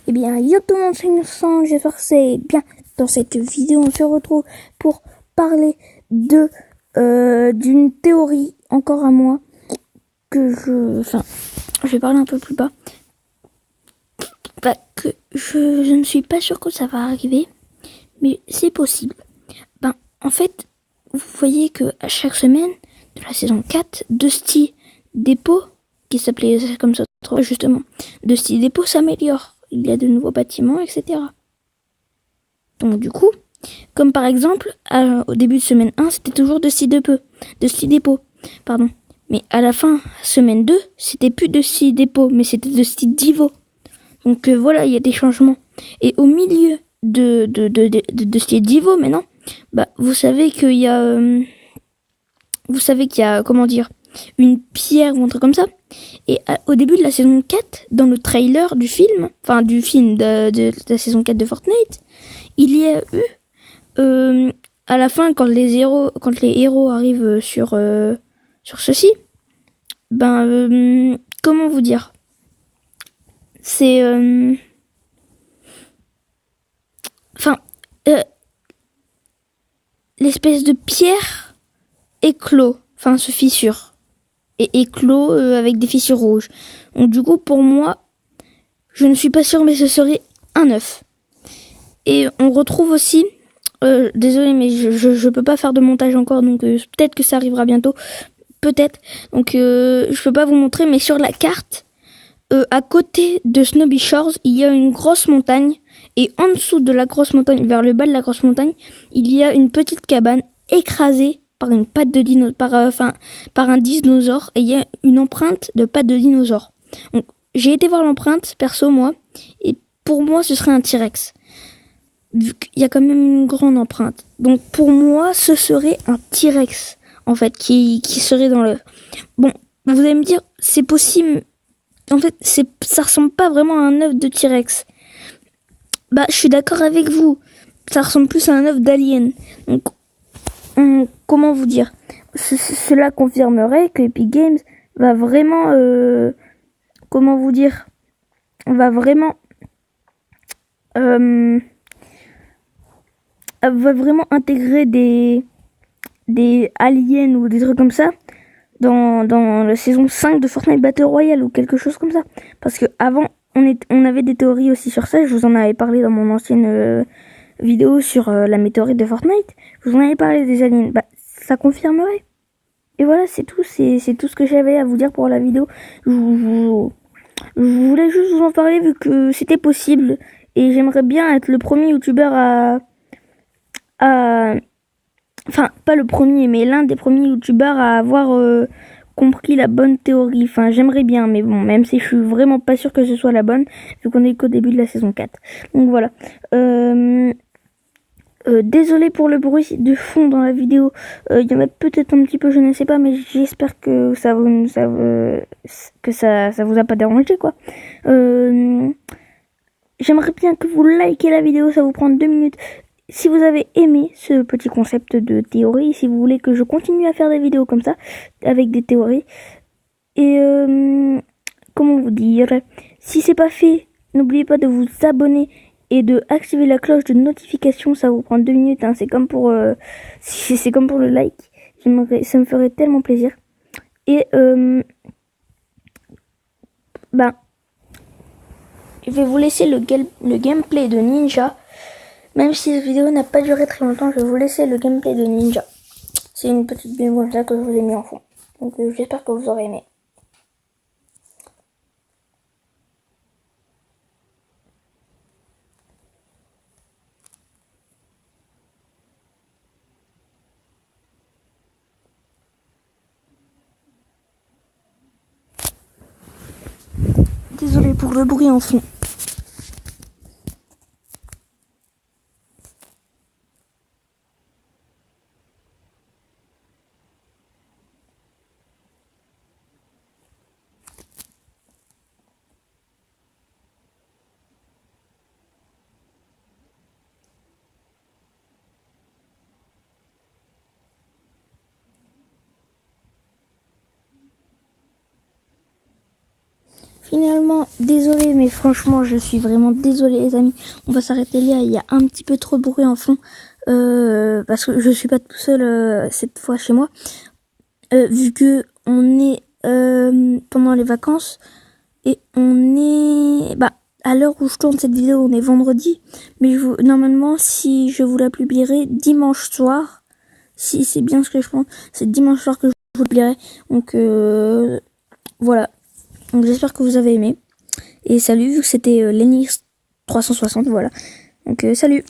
Eh bien, yo tout le monde, c'est Innocent, j'espère que c'est bien. Dans cette vidéo, on se retrouve pour parler d'une théorie, encore à moi, je vais parler un peu plus bas. Je ne suis pas sûre que ça va arriver, mais c'est possible. En fait, vous voyez que à chaque semaine de la saison 4, Dusty Depot, qui s'appelait comme ça justement, Dusty Depot s'améliore. Il y a de nouveaux bâtiments, etc. Donc du coup, comme par exemple, au début de semaine 1, c'était toujours Dusty Depot, pardon. Mais à la fin, semaine 2, c'était plus Dusty Depot, mais c'était Dusty Divo. Donc voilà, il y a des changements. Et au milieu de Dusty Divo, maintenant, vous savez qu'il y a... comment dire, une pierre ou un truc comme ça. Et au début de la saison 4, dans le trailer du film, de la saison 4 de Fortnite, il y a eu, à la fin, quand les héros arrivent sur ceci, comment vous dire, c'est, l'espèce de pierre se fissure. Et éclos avec des fissures rouges. Donc du coup, pour moi, je ne suis pas sûre, mais ce serait un œuf. Et on retrouve aussi, désolé, mais je peux pas faire de montage encore, donc peut-être que ça arrivera bientôt, peut-être. Donc je peux pas vous montrer, mais sur la carte, à côté de Snobby Shores, il y a une grosse montagne, et en dessous de la grosse montagne, vers le bas de la grosse montagne, il y a une petite cabane écrasée par une patte de par un dinosaure, et il y a une empreinte de patte de dinosaure. Donc, j'ai été voir l'empreinte, perso, moi, et pour moi, ce serait un T-Rex. Vu qu'il y a quand même une grande empreinte. Donc, pour moi, ce serait un T-Rex, en fait, qui serait dans le... Bon, vous allez me dire, c'est possible. En fait, ça ressemble pas vraiment à un œuf de T-Rex. Je suis d'accord avec vous. Ça ressemble plus à un œuf d'alien. Donc, comment vous dire, cela confirmerait que Epic Games va vraiment, comment vous dire, va vraiment intégrer des aliens ou des trucs comme ça dans la saison 5 de Fortnite Battle Royale ou quelque chose comme ça. Parce que avant, on avait des théories aussi sur ça. Je vous en avais parlé dans mon ancienne vidéo sur la météorite de Fortnite. Je vous en avais parlé des aliens. Ça confirmerait. Et voilà, c'est tout. C'est tout ce que j'avais à vous dire pour la vidéo. Je voulais juste vous en parler vu que c'était possible. Et j'aimerais bien être le premier youtubeur enfin, pas le premier, mais l'un des premiers youtubeurs à avoir compris la bonne théorie. Enfin, j'aimerais bien, mais bon, même si je suis vraiment pas sûre que ce soit la bonne, vu qu'on est qu'au début de la saison 4. Donc voilà. Désolé pour le bruit de fond dans la vidéo. Il y en a peut-être un petit peu, je ne sais pas, mais j'espère que ça vous a pas dérangé, quoi. J'aimerais bien que vous likez la vidéo, ça vous prend 2 minutes. Si vous avez aimé ce petit concept de théorie, si vous voulez que je continue à faire des vidéos comme ça, avec des théories, et comment vous dire, si c'est pas fait, n'oubliez pas de vous abonner et de activer la cloche de notification, ça vous prend 2 minutes, hein. C'est comme pour c'est comme pour le like. Ça me ferait tellement plaisir. Et je vais vous laisser le gameplay de Ninja. Même si cette vidéo n'a pas duré très longtemps, je vais vous laisser le gameplay de Ninja. C'est une petite vidéo comme ça que je vous ai mis en fond. Donc j'espère que vous aurez aimé. Désolé pour le bruit en fond. Finalement, désolé, mais franchement, je suis vraiment désolée, les amis. On va s'arrêter là. Il y a un petit peu trop de bruit en fond. Parce que je suis pas tout seul cette fois chez moi. Vu que on est pendant les vacances. Et on est... à l'heure où je tourne cette vidéo, on est vendredi. Mais normalement, si je vous la publierai dimanche soir, si c'est bien ce que je pense, c'est dimanche soir que je vous publierai. Donc, voilà. Donc, j'espère que vous avez aimé. Et salut, vu que c'était Lenny 360, voilà. Donc, salut.